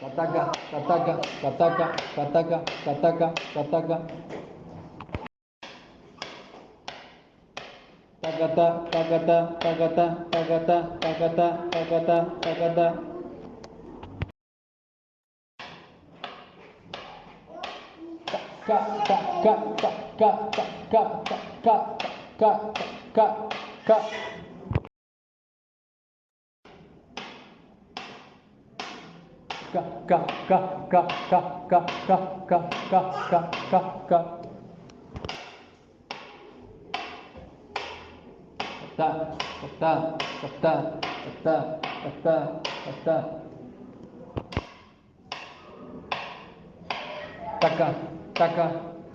Kataka, kataka, kataka, kataka, kataka, kataka. Takata, takata, takata, takata, takata, takata, takata. Ka, ka, ka, ka, ka, ka, ka, ka, ka, ka, ka. Ka, ka, ka, ka, ka, ka, ka, ka, ka, ka, ka, ka. Kata, kata, kata, kata, kata, kata. Taka, taka,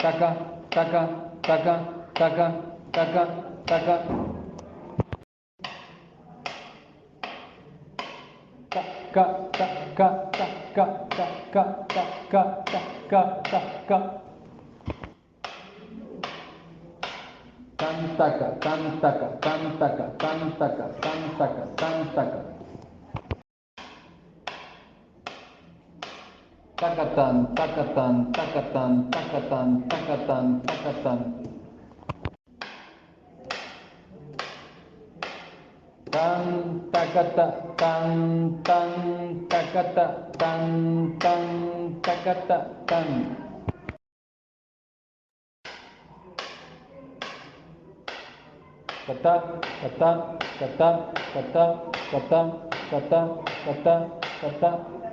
taka, taka, taka, taka, taka, taka. Ka, ka, ka, ka, ka, ka, ka, ka, ka, ka, ka, ka, ka. Kantaka, kantaka, kantaka, kantaka, kantaka, kantaka. Takatan, takatan, takatan, takatan, takatan, takatan. Tan, takata, tan, tan, takata, tan, tan, takata, tan. Kata, kata, kata, kata, kata, kata, kata, kata.